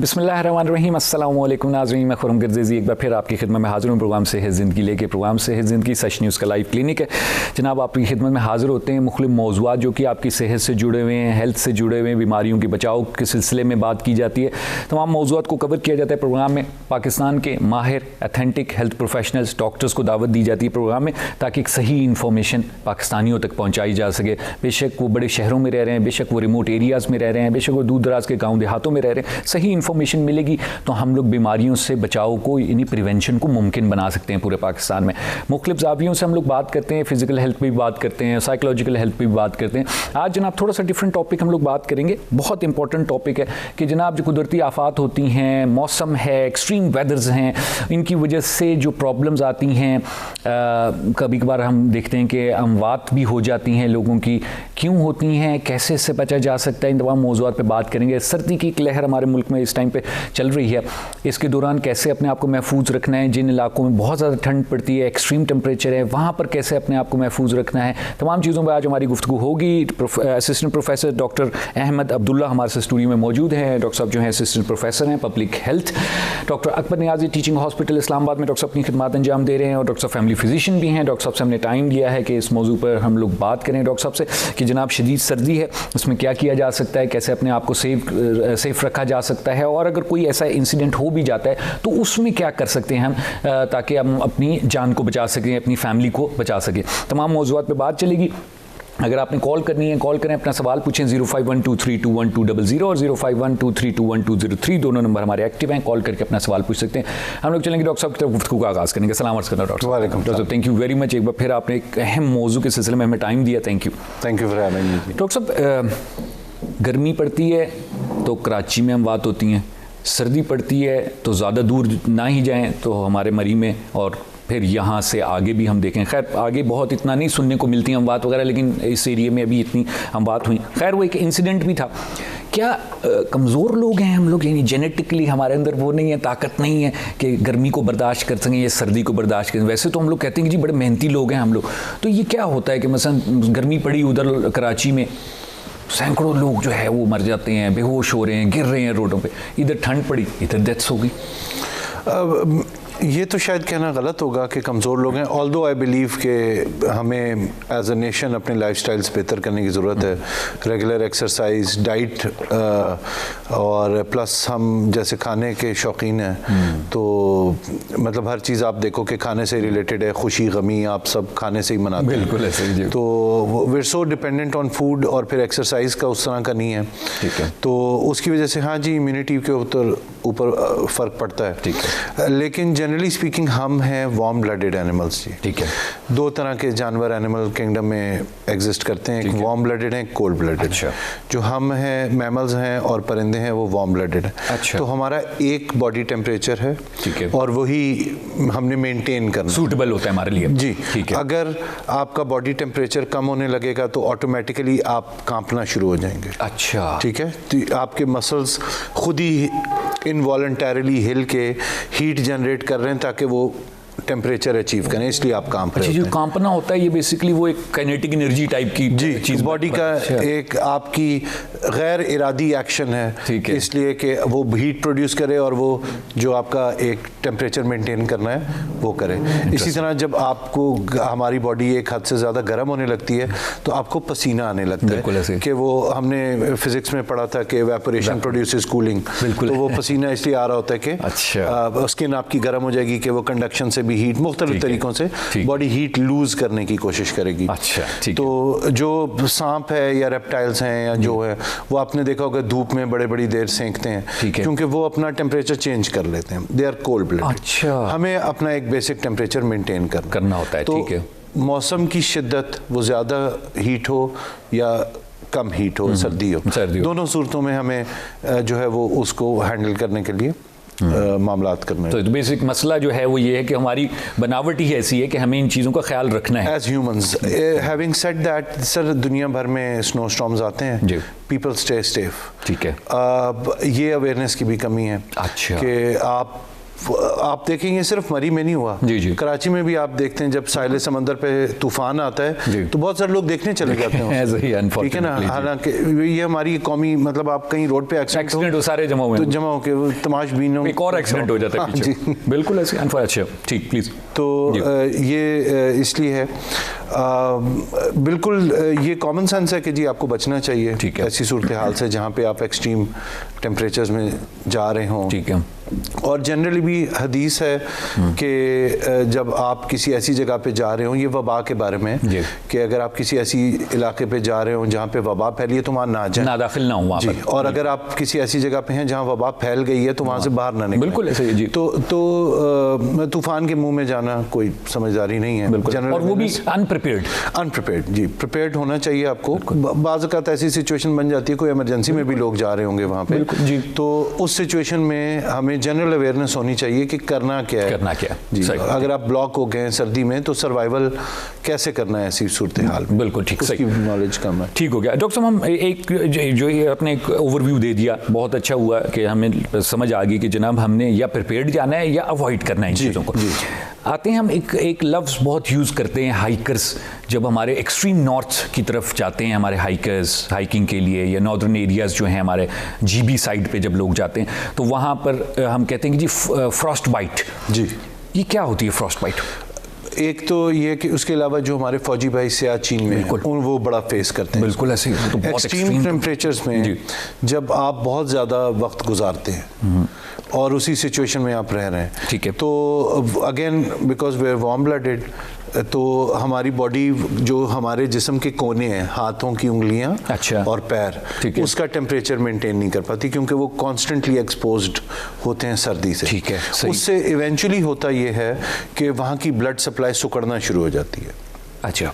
बिस्मिल्लाहिर्रहमानिर्रहीम। अस्सलाम वालेकुम नाज़रीन, मैं खुरम गर्ज़ेज़ी एक बार फिर आपकी खिदमत में हाज़िर हूँ। प्रोग्राम सेहत ज़िंदगी लेके प्रोग्राम सेहत ज़िंदगी सच न्यूज़ का लाइव क्लिनिक है। जनाब आपकी खिदमत में हाज़िर होते हैं मुख्तलिफ़ मौज़ूआत जो कि आपकी सेहत से जुड़े हुए हैं, हेल्थ से जुड़े हुए हैं, बीमारियों के बचाव के सिलसिले में बात की जाती है। तमाम मौज़ूआत को कवर किया जाता है प्रोग्राम में। पाकिस्तान के माहिर अथेंटिक हेल्थ प्रोफेशनल्स डॉक्टर्स को दावत दी जाती है प्रोग्राम में, ताकि एक सही इन्फॉर्मेशन पाकिस्तानियों तक पहुँचाई जा सके। बेशक वो बड़े शहरों में रह रहे हैं, बेशक वो रिमोट एरियाज़ में रह रहे हैं, बेशक वो दूर दराज के गाँव देहातों में रह रहे हैं, सही इन्फॉर्मेशन मिलेगी तो हम लोग बीमारियों से बचाव को यानी प्रिवेंशन को मुमकिन बना सकते हैं पूरे पाकिस्तान में। मुख्तलिफ ज़ावियों से हम लोग बात करते हैं, फिजिकल हेल्थ पे भी बात करते हैं, साइकोलॉजिकल हेल्थ पे भी बात करते हैं। आज जनाब थोड़ा सा डिफरेंट टॉपिक हम लोग बात करेंगे। बहुत इंपॉर्टेंट टॉपिक है कि जनाब जो कुदरती आफात होती हैं, मौसम है, एक्सट्रीम वेदर्स हैं, इनकी वजह से जो प्रॉब्लम्स आती हैं, कभी कभार हम देखते हैं कि अमवात भी हो जाती हैं लोगों की, क्यों होती हैं, कैसे इससे बचा जा सकता है, इन तमाम मौज़ूआत पे बात करेंगे। सर्दी की एक लहर हमारे मुल्क में इस टाइम पे चल रही है, इसके दौरान कैसे अपने आप को महफूज रखना है। जिन इलाकों में बहुत ज़्यादा ठंड पड़ती है, एक्सट्रीम टेम्परेचर है, वहाँ पर कैसे अपने आप को महफूज रखना है, तमाम चीज़ों पर आज हमारी गुफ्तगू होगी। Assistant professor doctor Ahmad Abdullah हमारे साथ स्टूडियो में मौजूद हैं। डॉक्टर साहब जो हैं असिस्टेंट प्रोफेसर हैं public health. Doctor Akbar Niazi teaching hospital Islamabad में डॉक्टर साहब अपनी खिदमत अंजाम दे रहे हैं, और डॉक्टर साहब फैमिली फिजिशियन भी हैं। डॉक्टर साहब से हमने टाइम लिया है कि इस मौजू पर हम लोग बात करें डॉक्टर साहब से कि जनाब शदीद सर्दी है, उसमें क्या किया जा सकता है, कैसे अपने आप को सेफ रखा जा सकता है, और अगर कोई ऐसा इंसिडेंट हो भी जाता है तो उसमें क्या कर सकते हैं हम, ताकि हम अपनी जान को बचा सकें, अपनी फैमिली को बचा सकें। तमाम मौज़ूआत पे बात चलेगी। अगर आपने कॉल करनी है, कॉल करें, अपना सवाल पूछें 0512321200 और 0512321203, दोनों नंबर हमारे एक्टिव हैं, कॉल करके अपना सवाल पूछ सकते हैं। हम लोग चलेंगे डॉक्टर साहब की तरफ गुफ्तगू का आगाज़ करेंगे। सलाम अर्ज़ करना डॉक्टर साहब। थैंक यू वेरी मच, एक बार फिर आपने एक अहम मौजू के सिलसिले में हमें टाइम दिया, thank you for having me. Doctor साहब, गर्मी पड़ती है तो कराची में अमवात होती हैं, सर्दी पड़ती है तो ज़्यादा दूर ना ही जाएं तो हमारे मरी में, और फिर यहाँ से आगे भी हम देखें, खैर आगे बहुत इतना नहीं सुनने को मिलती अमवात वगैरह, लेकिन इस एरिया में अभी इतनी अमवात हुई। खैर वो एक इंसिडेंट भी था। क्या कमज़ोर लोग हैं हम लोग, यानी जेनेटिकली हमारे अंदर वो नहीं है, ताकत नहीं है कि गर्मी को बर्दाश्त कर सकें या सर्दी को बर्दाश्त करें? वैसे तो हम लोग कहते हैं कि जी बड़े मेहनती लोग हैं हम लोग, तो ये क्या होता है कि मसलन गर्मी पड़ी उधर कराची में, सैकड़ों लोग जो है वो मर जाते हैं, बेहोश हो रहे हैं, गिर रहे हैं रोडों पे, इधर ठंड पड़ी इधर डेथ्स हो गई। ये तो शायद कहना गलत होगा कि कमज़ोर लोग हैं, ऑल्दो आई बिलीव कि हमें एज अ नेशन अपने लाइफस्टाइल्स बेहतर करने की ज़रूरत है। रेगुलर एक्सरसाइज, डाइट, और प्लस हम जैसे खाने के शौकीन हैं, तो मतलब हर चीज़ आप देखो कि खाने से रिलेटेड है, खुशी गमी आप सब खाने से ही मनाते हैं। बिल्कुल ऐसे ही। तो we are so dependent on food, और फिर एक्सरसाइज का उस तरह का नहीं है, ठीक है, तो उसकी वजह से हाँ जी इम्यूनिटी के ऊपर फ़र्क पड़ता है, ठीक है। लेकिन जनरली स्पीकिंग हम हैं वार्म ब्लडेड एनिमल्स जी, ठीक है। दो तरह के जानवर एनिमल किंगडम में एग्जिस्ट करते हैं, एक वार्म ब्लडेड है, एक कोल्ड ब्लडेड। अच्छा। जो हम हैं मैमल्स हैं और परिंदे हैं वो वार्म ब्लडेड है। अच्छा। तो हमारा एक बॉडी टेम्परेचर है, ठीक है, और वही हमने मेंटेन करना, सूटेबल होता है हमारे लिए जी, ठीक है। अगर आपका बॉडी टेम्परेचर कम होने लगेगा तो ऑटोमेटिकली आप कांपना शुरू हो जाएंगे। अच्छा, ठीक है। तो आपके मसल्स खुद ही इनवॉलंटरली हिल के हीट जनरेट कर रहे हैं ताकि वो टेम्परेचर अचीव करें, इसलिए आप कांप रहे हैं। जो कांपना होता है ये बेसिकली वो एक काइनेटिक एनर्जी टाइप की चीज़, बॉडी का एक आपकी गैर इरादी एक्शन है, ठीक है, इसलिए कि वो हीट प्रोड्यूस करे और वो जो आपका एक टेम्परेचर मेंटेन करना है वो करे। इसी तरह जब आपको हमारी बॉडी एक हद से ज़्यादा गर्म होने लगती है तो आपको पसीना आने लगता है, कि वो हमने फिजिक्स में पढ़ा था कि एवेपोरेशन प्रोड्यूसेस कूलिंग, तो वो पसीना इसलिए आ रहा होता है कि अच्छा स्किन आपकी गर्म हो जाएगी, कि वो कंडक्शन से भी हीट मुख्तलिफ तरीकों से बॉडी हीट लूज करने की कोशिश करेगी। अच्छा, तो जो सांप है या रेप्टाइल्स हैं या जो है वो आपने देखा होगा धूप में बड़े बड़ी देर सेंकते हैं, क्योंकि वो अपना टेम्परेचर चेंज कर लेते हैं, दे आर कोल्ड ब्लडेड। अच्छा, हमें अपना एक बेसिक टेम्परेचर मेंटेन करना होता है, ठीक है। मौसम की शिद्दत वो ज़्यादा हीट हो या कम हीट हो, सर्दी हो, दोनों सूरतों में हमें जो है वो उसको हैंडल करने के लिए मामलात करने। तो बेसिक मसला जो है वो ये है कि हमारी बनावट ही ऐसी है कि हमें इन चीज़ों का ख्याल रखना है as humans. Having said that sir, दुनिया भर में स्नो स्टॉर्म्स आते हैं, पीपल स्टे सेफ, ठीक है। ये अवेयरनेस की भी कमी है, अच्छा, कि आप आप देखेंगे सिर्फ मरी में नहीं हुआ, जी जी, कराची में भी आप देखते हैं जब साहिल समंदर पे तूफान आता है तो बहुत सारे लोग देखने चले जाते हैं, ठीक है ना। हालांकि ये हमारी कौमी, मतलब आप कहीं रोड पे एक्सीडेंट हो, सारे जमा हुए, तो जमा होके तमाशबीनों एक और एक्सीडेंट हो जाता है पीछे, बिल्कुल ऐसे। अच्छा ठीक, प्लीज। तो ये इसलिए है, बिल्कुल ये कॉमन सेंस है कि जी आपको बचना चाहिए ऐसी सूरत हाल से जहाँ पे आप एक्सट्रीम टेम्परेचर्स में जा रहे हों, ठीक है। और जनरली भी हदीस है कि जब आप किसी ऐसी जगह पे जा रहे हो, ये वबा के बारे में, कि अगर आप किसी ऐसी इलाके पे जा रहे हो जहाँ पे वबा फैली है तो वहाँ ना जाए, ना दाखिल ना हो वहाँ पर, और अगर आप किसी ऐसी जगह पे हैं जहाँ वबा फैल गई है तो वहाँ से बाहर ना निकलें, बिल्कुल ऐसे जी। तो तूफान के मुंह में जाना कोई समझदारी नहीं है, और वो भी अनप्रिपेयर्ड जी। प्रिपेयर्ड होना चाहिए आपको। बाज़ औक़ात ऐसी सिचुएशन बन जाती है, कोई इमरजेंसी में भी लोग जा रहे होंगे वहाँ पे, तो उस सिचुएशन में हमें जनरल अवेयरनेस होनी चाहिए कि करना क्या है जी। अगर आप ब्लॉक हो गए सर्दी में तो सर्वाइवल कैसे करना है ऐसी सूरत हाल में, बिल्कुल ठीक, सही नॉलेज कम है। ठीक हो गया डॉक्टर साहब, हम एक जो ये अपने एक ओवरव्यू दे दिया, बहुत अच्छा हुआ कि हमें समझ आ गई कि जनाब हमने या प्रिपेयर्ड जाना है या अवॉइड करना है इन चीज़ों को। आते हैं हम एक लफ्ज़ बहुत यूज़ करते हैं, हाइकर्स। जब हमारे एक्सट्रीम नॉर्थ की तरफ जाते हैं हमारे हाइकर्स हाइकिंग के लिए, या नॉर्दर्न एरियाज़ जो हैं हमारे GB साइड पे जब लोग जाते हैं, तो वहाँ पर हम कहते हैं कि जी फ्रॉस्ट बाइट। जी, ये क्या होती है फ्रॉस्ट बाइट? एक तो ये कि उसके अलावा जो हमारे फौजी भाई सियाचिन में हैं, वो बड़ा फेस करते हैं। बिल्कुल ऐसे, तो एक्सट्रीम टेम्परेचर्स में जब आप बहुत ज़्यादा वक्त गुजारते हैं और उसी सिचुएशन में आप रह रहे हैं, ठीक है, तो again because we are warm blooded, तो हमारी बॉडी जो हमारे जिस्म के कोने हैं, हाथों की उंगलियां और पैर, उसका टेम्परेचर मेंटेन नहीं कर पाती क्योंकि वो कॉन्स्टेंटली एक्सपोज्ड होते हैं सर्दी से। ठीक है, उससे इवेंचुअली होता ये है कि वहाँ की ब्लड सप्लाई सुकड़ना शुरू हो जाती है। अच्छा,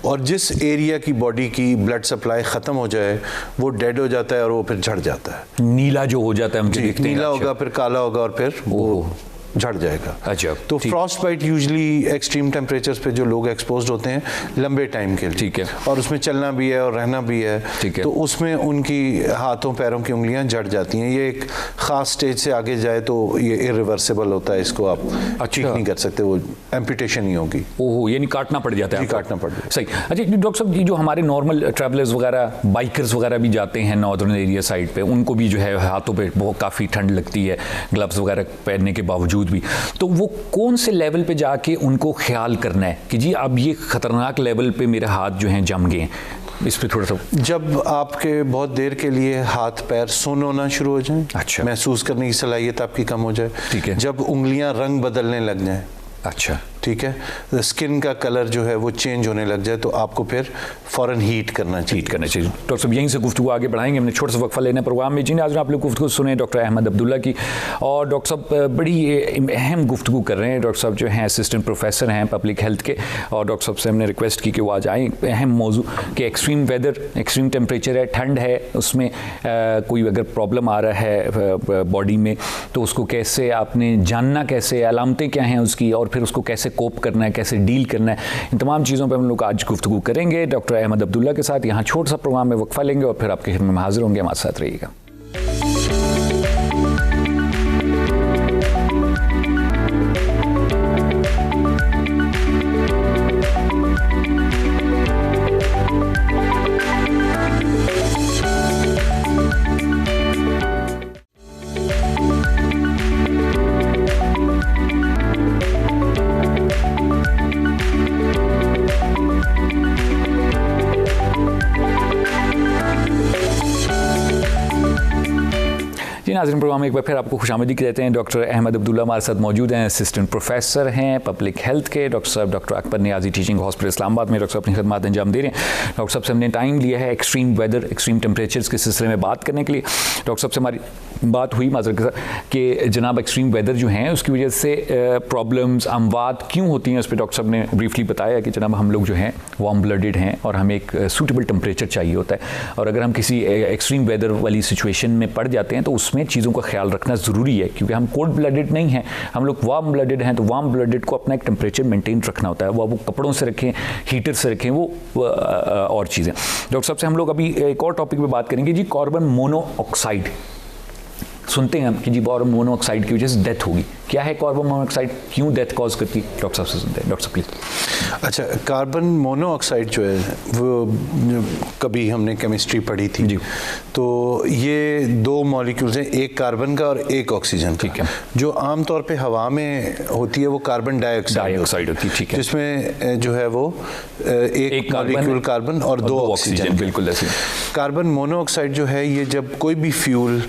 और जिस एरिया की बॉडी की ब्लड सप्लाई खत्म हो जाए वो डेड हो जाता है और वो फिर झड़ जाता है, नीला जो हो जाता है, हम देखते हैं नीला होगा, फिर काला होगा और फिर वो झड़ जाएगा। अच्छा, तो frost bite usually extreme temperatures पे जो लोग एक्सपोज्ड होते हैं लंबे टाइम के लिए, ठीक है, और उसमें चलना भी है और रहना भी है, ठीक है, तो उसमें उनकी हाथों पैरों की उंगलियां जड़ जाती हैं। ये एक खास स्टेज से आगे जाए तो ये इरिवर्सिबल होता है, इसको आप ठीक नहीं कर सकते, वो एम्पुटेशन ही होगी। ओहो, यानी काटना पड़ जाता है, काटना पड़ जाता है। सही। अच्छा डॉक्टर साहब, जो हमारे नॉर्मल ट्रैवलर्स वगैरह, बाइकर्स वगैरह भी जाते हैं नॉर्दर्न एरिया साइड पे, उनको भी जो है हाथों पे बहुत काफ़ी ठंड लगती है ग्लव्स वगैरह पहनने के बावजूद भी, तो वो कौन से लेवल पे जाके उनको ख्याल करना है कि जी अब ये ख़तरनाक लेवल पे मेरे हाथ जो हैं जम गए, इस पे थोड़ा सा? जब आपके बहुत देर के लिए हाथ पैर सुन्न होना शुरू हो जाए, अच्छा, महसूस करने की सलाहियत आपकी कम हो जाए, ठीक है, जब उंगलियां रंग बदलने लग जाएं, अच्छा, ठीक है, स्किन का कलर जो है वो चेंज होने लग जाए, तो आपको फिर फ़ौरन हीट करना चाहिए। डॉक्टर साहब यहीं से गुफ्तगू आगे बढ़ाएंगे, हमने छोटा सा वक्फा लेना प्रोग्राम में। जी आज आप लोग गुफ्तगू सुने डॉक्टर अहमद अब्दुल्ला की, और डॉक्टर साहब बड़ी अहम गुफ्तगू कर रहे हैं। डॉक्टर साहब जो हैं असिस्टेंट प्रोफेसर हैं पब्लिक हेल्थ के, और डॉक्टर साहब से हमने रिक्वेस्ट की कि वो आज आएँ। अहम मौजू कि एक्सट्रीम वेदर, एक्सट्रीम टेम्परेचर है, ठंड है, उसमें कोई अगर प्रॉब्लम आ रहा है बॉडी में तो उसको कैसे आपने जानना, कैसे अलामतें क्या हैं उसकी, और फिर उसको कैसे कोप करना है, कैसे डील करना है, इन तमाम चीज़ों पर हम लोग आज गुफ्तगू करेंगे डॉक्टर अहमद अब्दुल्ला के साथ। यहाँ छोटा सा प्रोग्राम में वक्फा लेंगे और फिर आपके खिदमत में हाजिर होंगे, हमारे साथ रहिएगा। नाज़रीन, प्रोग्राम में एक बार फिर आपको खुशामदीद कहते हैं। डॉक्टर अहमद अब्दुल्ला हमारे साथ मौजूद हैं, असिस्टेंट प्रोफेसर हैं पब्लिक हेल्थ के। डॉक्टर साहब doctor Akbar Niazi teaching hospital Islamabad में डॉक्टर साहब अपनी खदमात अंजाम दे रहे हैं। डॉक्टर साहब से हमने टाइम लिया है एक्सट्रीम वेदर, एक्सट्रीम टेम्परेचर्स के सिलसिले में बात करने के लिए। डॉक्टर साहब से हमारी बात हुई माज़रत के साथ कि जनाब एक्सट्रीम वेदर जो हैं उसकी वजह से प्रॉब्लम्स, अमवात क्यों होती हैं, उस पर डॉक्टर साहब ने ब्रीफली बताया कि जनाब हम लोग जो हैं वार्म ब्लडेड हैं और हमें एक सूटेबल टेम्परेचर चाहिए होता है, और अगर हम किसी एक्सट्रीम वेदर वाली सिचुएशन में पड़ जाते हैं तो उसमें चीज़ों का ख्याल रखना ज़रूरी है, क्योंकि हम कोल्ड ब्लडेड नहीं हैं, हम लोग वार्म ब्लडेड हैं। तो वार्म ब्लडेड को अपना एक टेम्परेचर मेंटेन रखना होता है, वो कपड़ों से रखें, हीटर से रखें, वो और चीज़ें। डॉक्टर साहब से हम लोग अभी एक और टॉपिक पे बात करेंगे जी, कार्बन मोनोऑक्साइड। सुनते हैं हम कि जी कार्बन मोनोऑक्साइड की वजह से डेथ होगी, क्या है कार्बन मोनोऑक्साइड, क्यों डेथ कॉज करती है? डॉक्टर साहब से सुनते हैं। डॉक्टर साहब प्लीज। अच्छा, कार्बन मोनोऑक्साइड जो है वो कभी हमने केमिस्ट्री पढ़ी थी जी। तो ये दो मॉलिक्यूल्स हैं, एक कार्बन का और एक ऑक्सीजन। ठीक है। जो आमतौर पे हवा में होती है वो कार्बन डाइऑक्साइड होती है। ठीक है। जिसमें जो है वो एक मॉलिक्यूल कार्बन और दो ऑक्सीजन। बिल्कुल ऐसे। कार्बन मोनोऑक्साइड जो है ये जब कोई भी फ्यूल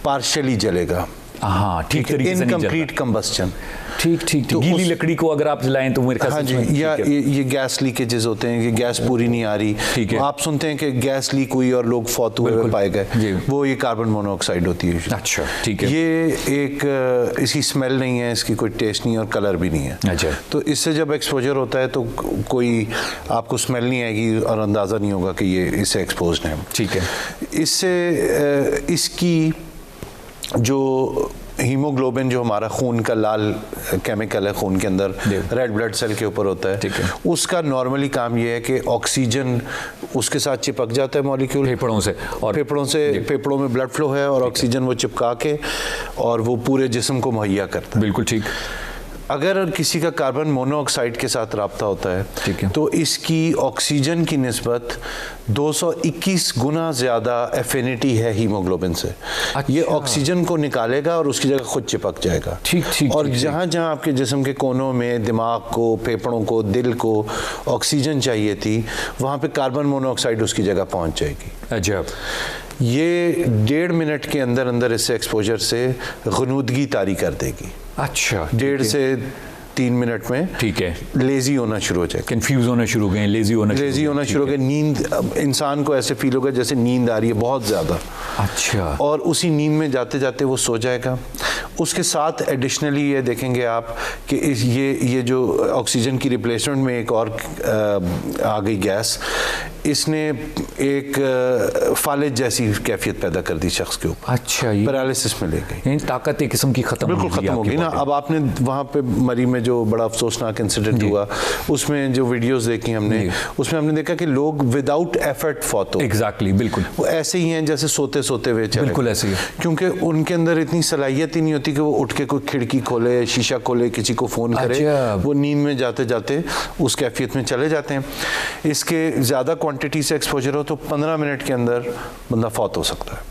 पार्शियली जलेगा, हाँ ठीक तरीके से नहीं जलता। Incomplete combustion. ठीक ठीक ठीक। गीली लकड़ी को अगर आप जलाएं तो मेरे ख्याल से हाँ जी, या ये गैस लीकेजेस होते हैं कि गैस पूरी नहीं आ रही। ठीक है। आप सुनते हैं कि गैस लीक हुई और लोग फौत हुए पाए गए, वो ये कार्बन मोनोऑक्साइड होती है। अच्छा ठीक है। ये एक इसकी स्मेल नहीं है, इसकी कोई टेस्ट नहीं और कलर भी नहीं है। अच्छा। तो इससे जब एक्सपोजर होता है तो कोई आपको स्मेल नहीं आएगी और अंदाज़ा नहीं होगा कि ये इससे एक्सपोज्ड है। ठीक है। इससे इसकी जो हीमोग्लोबिन जो हमारा खून का लाल केमिकल है खून के अंदर, रेड ब्लड सेल के ऊपर होता है, उसका नॉर्मली काम ये है कि ऑक्सीजन उसके साथ चिपक जाता है मॉलिक्यूल फेफड़ों से, और फेफड़ों में ब्लड फ्लो है और ऑक्सीजन वो चिपका के और वो पूरे जिस्म को मुहैया करता है। बिल्कुल ठीक। अगर किसी का कार्बन मोनोऑक्साइड के साथ रब्ता होता है तो इसकी ऑक्सीजन की निस्बत 221 गुना ज़्यादा एफिनिटी है हीमोग्लोबिन से। अच्छा। ये ऑक्सीजन को निकालेगा और उसकी जगह खुद चिपक जाएगा। ठीक ठीक। और जहाँ जहाँ आपके जिस्म के कोनों में दिमाग को, फेफड़ों को, दिल को ऑक्सीजन चाहिए थी, वहाँ पे कार्बन मोनोऑक्साइड उसकी जगह पहुँच जाएगी। अजब। ये 1.5 मिनट के अंदर अंदर इससे एक्सपोजर से गनूदगी तारी कर देगी। अच्छा। 1.5 से 3 मिनट में। ठीक है। लेजी होना शुरू हो जाए, कंफ्यूज होना शुरू हो गए, लेजी होना शुरू हो गए, नींद, इंसान को ऐसे फील होगा जैसे नींद आ रही है बहुत ज़्यादा। अच्छा। और उसी नींद में जाते जाते वो सो जाएगा। उसके साथ एडिशनली ये देखेंगे आप कि ये जो ऑक्सीजन की रिप्लेसमेंट में एक और आ गई गैस, इसने एक फालिज जैसी कैफियत पैदा कर दी शख्स के ऊपर। अच्छा। ये पैरालिसिस में ले गई, ताकत एक किस्म की बिल्कुल खत्म हो गई ना। अब आपने वहाँ पे मरी में जो बड़ा अफसोसनाक इंसिडेंट हुआ, उसमें जो वीडियोस देखी हमने, उसमें हमने देखा कि लोग विदाउट एफर्ट फौत हो। एग्जैक्टली, बिल्कुल वो ऐसे ही हैं जैसे सोते सोते हुए चले। बिल्कुल ऐसे ही। क्योंकि उनके अंदर इतनी सलाहियत ही नहीं होती कि वो उठ के कोई खिड़की खोले, शीशा खोले, किसी को फ़ोन करे। वो नींद में जाते जाते उस कैफियत में चले जाते हैं। इसके ज़्यादा क्वांटिटी से एक्सपोजर हो तो 15 मिनट के अंदर बंदा फौत हो सकता है।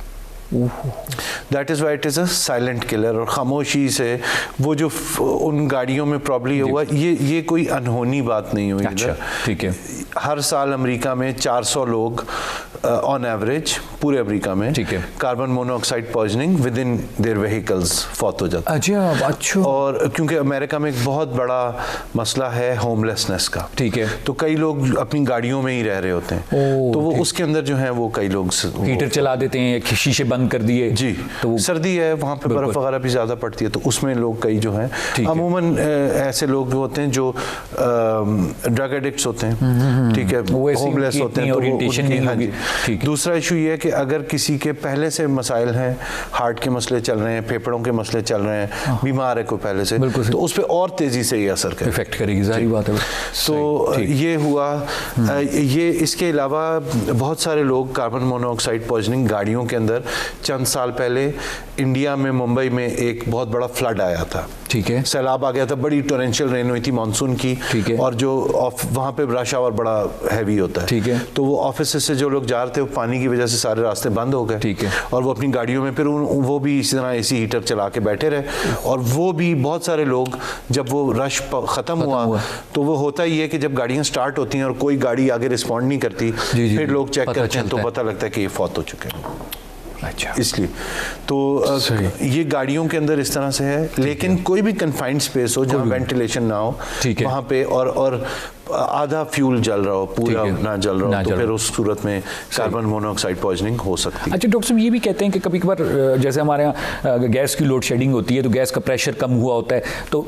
That is why it is a silent killer. और खामोशी से वो जो उन गाड़ियों में प्रॉब्लम हुआ, ये कोई अनहोनी बात नहीं हुई। अच्छा, ठीक है। हर साल अमेरिका में 400 लोग ऑन एवरेज पूरे अमेरिका में carbon monoxide poisoning with in their vehicles फौत हो जाता है। अच्छा। और क्योंकि अमेरिका में एक बहुत बड़ा मसला है होमलेसनेस का। ठीक है। तो कई लोग अपनी गाड़ियों में ही रह रहे होते हैं, तो वो उसके अंदर जो है वो कई लोग हीटर चला देते हैं, शीशे बंद कर दिए। जी। तो सर्दी है, वहाँ पे बर्फ वगैरह भी ज़्यादा पड़ती है, तो उसमें लोग कई जो हैं अमूमन ऐसे लोग होते हैं जो ड्रग एडिक्ट्स होते हैं, ठीक है, होमलेस होते हैं, तो दूसरा इशू ये है कि अगर किसी के पहले से मसाइल हैं, हार्ट के मसले चल रहे हैं, फेफड़ों के मसले चल रहे हैं, बीमार है कोई पहले से, तो उस पर और तेजी से ये असर करेगा, इफेक्ट करेगी, जाहिर बात है। तो ये हुआ। ये इसके अलावा बहुत सारे लोग कार्बन मोनोऑक्साइड पॉइजनिंग गाड़ियों के अंदर, चंद साल पहले इंडिया में मुंबई में एक बहुत बड़ा फ्लड आया था। ठीक है। सैलाब आ गया था, बड़ी टोरेंशियल रेन हुई थी मानसून की। ठीक है। और जो वहाँ पे रश आवर बड़ा हैवी होता है। ठीक है। तो वो ऑफिस से जो लोग जा रहे थे, वो पानी की वजह से सारे रास्ते बंद हो गए। ठीक है। और वो अपनी गाड़ियों में फिर वो भी इसी तरह एसी हीटर चला के बैठे रहे। और वो भी बहुत सारे लोग, जब वो रश खत्म हुआ तो वो होता ही है कि जब गाड़ियाँ स्टार्ट होती हैं और कोई गाड़ी आगे रिस्पॉन्ड नहीं करती, फिर लोग चेक करते हैं तो पता लगता है कि ये फौत हो चुके हैं। अच्छा। इसलिए तो ये गाड़ियों के अंदर इस तरह से है, लेकिन कोई भी कन्फाइंड स्पेस हो जहाँ वेंटिलेशन ना हो, वहाँ पे और आधा फ्यूल जल रहा हो, पूरा ना जल रहा हो, तो फिर उस सूरत में कार्बन मोनोऑक्साइड पॉइजनिंग हो सकती है। अच्छा डॉक्टर साहब, ये भी कहते हैं कि कभी कभार जैसे हमारे यहाँ गैस की लोड शेडिंग होती है, तो गैस का प्रेशर कम हुआ होता है, तो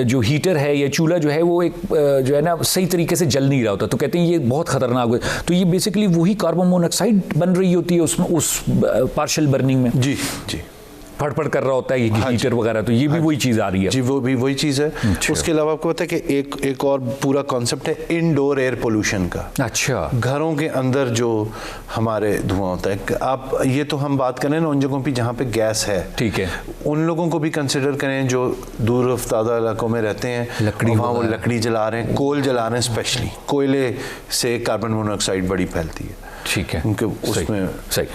जो हीटर है या चूल्हा जो है वो एक जो है ना सही तरीके से जल नहीं रहा होता, तो कहते हैं ये बहुत खतरनाक है। तो ये बेसिकली वही कार्बन मोनोऑक्साइड बन रही होती है उसमें, उस पार्शियल बर्निंग में। जी जी। फड़फड़ कर रहा होता है हीटर वगैरह, तो ये भी वही चीज़ आ रही है जी, वो भी वही चीज़ है। उसके अलावा आपको पता है कि एक और पूरा कॉन्सेप्ट है इनडोर एयर पोल्यूशन का। अच्छा, घरों के अंदर जो हमारे धुआं होता है, आप ये तो हम बात करें ना उन जगहों पे जहाँ पे गैस है, ठीक है, उन लोगों को भी कंसिडर करें जो दूर अफ्तादा इलाकों में रहते हैं, वहाँ वो लकड़ी जला रहे हैं, कोल जला रहे हैं, स्पेशली कोयले से कार्बन मोनोऑक्साइड बड़ी फैलती है। ठीक है, उनके उसमें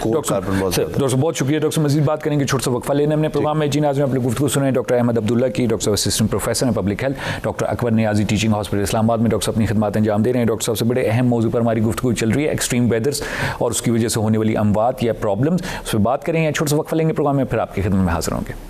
डॉक्टर बहुत शुक्रिया। डॉक्टर मजीद बात करेंगे, छोटा सा वक्फा लेने हमने प्रोग्राम में। जी नाज़रीन, अपनी गुफ्तगू सुने डॉक्टर अहमद अब्दुल्ला की, डॉक्टर असिस्टेंट प्रोफेसर हैं public health, doctor Akbar Niazi teaching hospital Islamabad में डॉक्टर साहब अपनी खिदमत अंजाम दे रहे हैं। डॉक्टर साहब से बड़े अहम मौजू पर हमारी गुफ्तगू चल रही है, एक्सट्रीम वेदर्स और उसकी वजह से होने वाली अमवात या प्रॉब्लम्स, उस पर बात करेंगे। छोटा सा वक्फा लेंगे प्रोग्राम में, फिर आपकी खिदमत में हाजिर होंगे।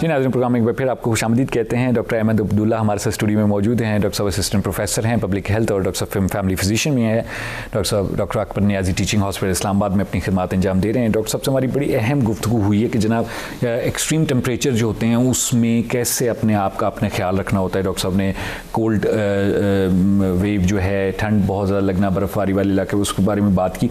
नाज़रीन, प्रोग्राम में एक बार फिर आपको खुशामदीद कहते हैं। डॉक्टर अहमद अब्दुल्ला हमारे साथ स्टूडियो में मौजूद हैं। डॉक्टर साहब असिस्टेंट प्रोफेसर हैं पब्लिक हेल्थ और डॉक्टर साहब फैमिली फिजिशियन भी हैं। डॉक्टर साहब doctor Akbar Niazi teaching hospital Islamabad में अपनी खिदमत अंजाम दे रहे हैं। डॉक्टर साहब से हमारी बड़ी अहम गुफ्तगू हुई है कि जनाब एक्सट्रीम टेम्परेचर जो होते हैं उसमें कैसे अपने आप का अपने ख्याल रखना होता है। डॉक्टर साहब ने कोल्ड वेव जो है, ठंड बहुत ज़्यादा लगना, बर्फ़बारी वाले इलाके, उसके बारे में बात की,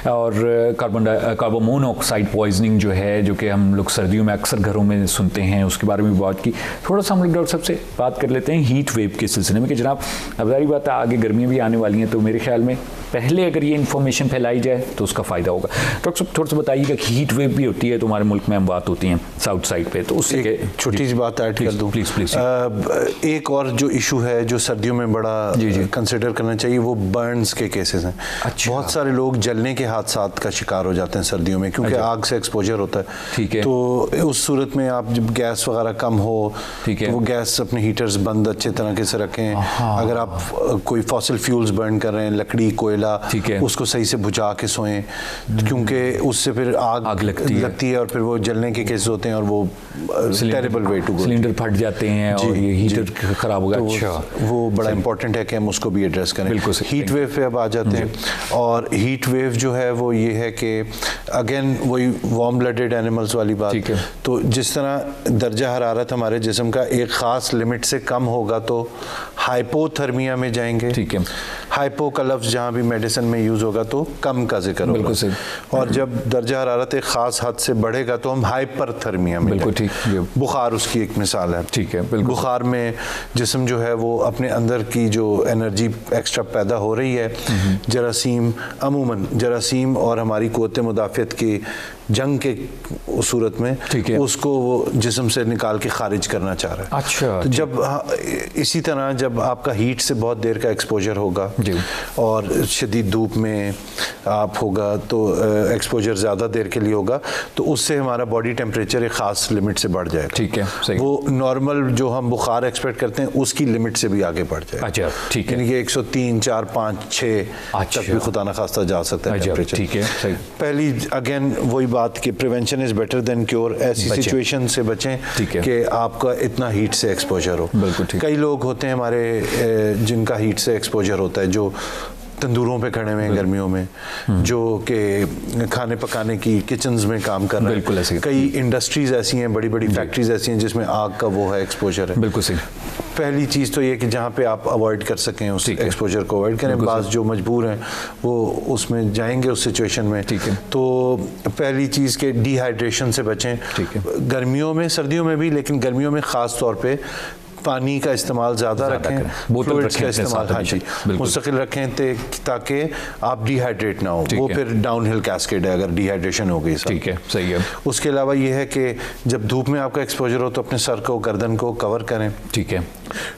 और कार्बन मोनोऑक्साइड पॉइजनिंग जो है, जो कि हम लोग सर्दियों में अक्सर घरों में सुनते हैं, उसके बारे में बात की। थोड़ा सा हम लोग डॉक्टर साहब से बात कर लेते हैं हीट वेव के सिलसिले में कि जनाब अब जारी बात है आगे गर्मियाँ भी आने वाली हैं, तो मेरे ख्याल में पहले अगर ये इन्फॉर्मेशन फैलाई जाए तो उसका फ़ायदा होगा। डॉक्टर साहब थोड़ा सा बताइएगा कि हीट वेव भी होती है तो हमारे मुल्क में हम बात होती हैं साउथ साइड पे, तो उससे छोटी सी बात ऐड कर दूँ प्लीज़। एक और जो इशू है जो सर्दियों में बड़ा कंसिडर करना चाहिए, वो बर्न्स के केसेस हैं। अच्छा। बहुत सारे लोग जलने के हादसात का शिकार हो जाते हैं सर्दियों में, क्योंकि आग से एक्सपोजर होता है। ठीक है। तो उस सूरत में आप जब गैस वगैरह कम हो, तो वो गैस अपने हीटर्स बंद अच्छे तरीके से रखें। अगर आप कोई फॉसिल फ्यूल्स बर्न कर रहे हैं, लकड़ी, कोयला, उसको सही से बुझा के सोएं, क्योंकि उससे फिर आग लगती है और फिर वो जलने के केस होते हैं और वो terrible way to go, cylinder फट जाते हैं और ये हीटर खराब हो गया। अच्छा, वो बड़ा इंपॉर्टेंट है कि हम उसको भी एड्रेस करें। हीट वेव पे अब आ जाते हैं, और हीट वेव जो है वो ये है कि अगेन वही वार्म ब्लडेड एनिमल्स वाली बात। तो जिस तरह दर्जा हरारत हमारे जिस्म का एक ख़ास लिमिट से कम होगा तो हाइपोथर्मिया में जाएंगे। ठीक है। हाइपो का लफ्ज़ जहाँ भी मेडिसिन में यूज़ होगा तो कम का जिक्र होगा। बिल्कुल सही। और जब दर्जा हरारत एक ख़ास हद से बढ़ेगा तो हम हाइपरथर्मिया में। बिल्कुल ठीक। बुखार उसकी एक मिसाल है। ठीक है। बिल्कुल। बुखार में जिस्म जो है वो अपने अंदर की जो एनर्जी एक्स्ट्रा पैदा हो रही है, जरासीम, अमूमन जरासीम और हमारी क़ुव्वत मुदाफ़ियत की जंग के सूरत में, उसको वो जिस्म से निकाल के खारिज करना चाह रहा है। अच्छा। तो जब इसी तरह जब आपका हीट से बहुत देर का एक्सपोजर होगा और शदीद धूप में आप होगा तो एक्सपोजर ज़्यादा देर के लिए होगा, तो उससे हमारा बॉडी टेम्परेचर एक ख़ास लिमिट से बढ़ जाएगा। ठीक है, सही। वो नॉर्मल जो हम बुखार एक्सपेक्ट करते हैं उसकी लिमिट से भी आगे बढ़ जाएगा। अच्छा, ठीक है। यानी कि 103, 4, 5, 6 तक भी खुदा न खास्ता जा सकता है टेम्परेचर। ठीक है, सही। पहली अगेन वही बात कि prevention is better than cure. ऐसी सिचुएशन से बचें कि आपका इतना हीट से एक्सपोजर हो। बिल्कुल ठीक। कई लोग होते हैं हमारे जिनका हीट से एक्सपोजर होता है, जो तंदूरों पे खड़े हुए हैं गर्मियों में, जो कि खाने पकाने की किचन्स में काम कर रहे हैं। बिल्कुल ऐसे। कई इंडस्ट्रीज़ ऐसी हैं, बड़ी बड़ी फैक्ट्रीज ऐसी हैं जिसमें आग का वो है एक्सपोजर है। बिल्कुल सही। पहली चीज़ तो ये कि जहाँ पे आप अवॉइड कर सकें उस एक्सपोजर को अवॉइड करें। बाज़ जो मजबूर हैं वो उसमें जाएंगे उस सिचुएशन में। ठीक है। तो पहली चीज़ के डिहाइड्रेशन से बचें। ठीक है। गर्मियों में, सर्दियों में भी, लेकिन गर्मियों में ख़ास तौर पे पानी का इस्तेमाल ज़्यादा रखें, फ्लूइड्स का इस्तेमाल मुस्तकिल रखें ताकि आप डिहाइड्रेट ना हो। वो फिर डाउन हिल कैस्केड है अगर डिहाइड्रेशन हो गई। ठीक है, सही है। उसके अलावा ये है कि जब धूप में आपका एक्सपोजर हो तो अपने सर को, गर्दन को कवर करें। ठीक है।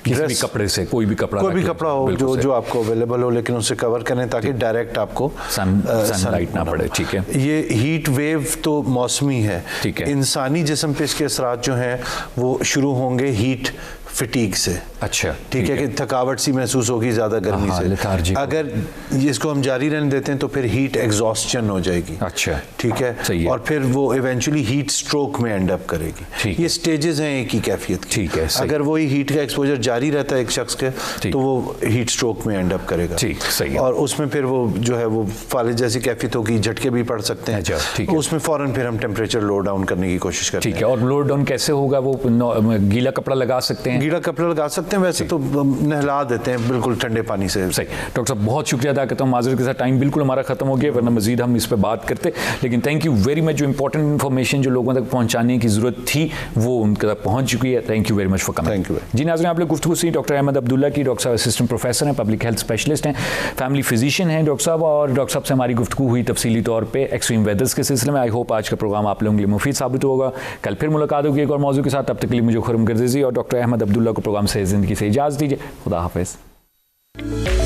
किसी भी कपड़े से, कोई भी कपड़ा हो जो आपको अवेलेबल हो, लेकिन उससे कवर करें ताकि डायरेक्ट आपको सनलाइट ना पड़े। ठीक है। ये हीट वेव तो मौसमी है। ठीक है। इंसानी जिस्म पे इसके असरात जो हैं वो शुरू होंगे हीट फिटीक से। अच्छा, ठीक है कि थकावट सी महसूस होगी ज़्यादा गर्मी से। अगर इसको हम जारी रहने देते हैं तो फिर हीट एग्जॉस्शन हो जाएगी। अच्छा, ठीक है, सही है। और फिर वो इवेंचुअली हीट स्ट्रोक में एंड अप करेगी। ये स्टेजेस हैं एक ही कैफियत की। ठीक है, अगर वही हीट का एक्सपोजर जारी रहता है एक शख्स के तो वो हीट स्ट्रोक में एंड अप करेगा। ठीक, सही है। और उसमें फिर वो जो है वो फालिज जैसी कैफियत होगी, झटके भी पड़ सकते हैं। ठीक है। उसमें फौरन फिर हम टेम्परेचर लो डाउन करने की कोशिश करते हैं। ठीक है, और लो डाउन कैसे होगा? वो गीला कपड़ा लगा सकते हैं? गीला कपड़ा लगा सकते हैं, वैसे तो नहला देते हैं बिल्कुल ठंडे पानी से। सही। डॉक्टर साहब बहुत शुक्रिया अदा करता हूँ, माजरत के साथ टाइम बिल्कुल हमारा खत्म हो गया, वरना मजीद हम इस पर बात करते, लेकिन थैंक यू वेरी मच। जो इंपॉर्टेंट इन्फॉर्मेशन जो लोगों तक पहुँचाने की ज़रूरत थी वो उनके तक पहुँच चुकी है। Thank you very much for coming. Thank you. जी नाज़रीन, आप लोग गुफ्तगू सुनी डॉक्टर अहमद अब्दुल्ला की। डॉक्टर साहब असिस्टेंट प्रोफेसर हैं, पब्लिक हेल्थ स्पेशलिस्ट हैं, फैमिली फिजिशियन हैं डॉक्टर साहब, और डॉक्टर साहब से हमारी गुफ्तगू हुई तफसीली तौर पे एक्सट्रीम वेदर्स के सिलसिले में। आई होप आज का प्रोग्राम आप लोगों के लिए मुफीद साबित होगा। कल फिर मुलाकात होगी एक और मौजू के साथ। तब तक के लिए मुझे खुरम गर्जेज़ी और डॉक्टर अहमद अब्दुल्ला को प्रोग्राम से ज़िंदगी से इजाज़त दीजिए। खुदा हाफिज़।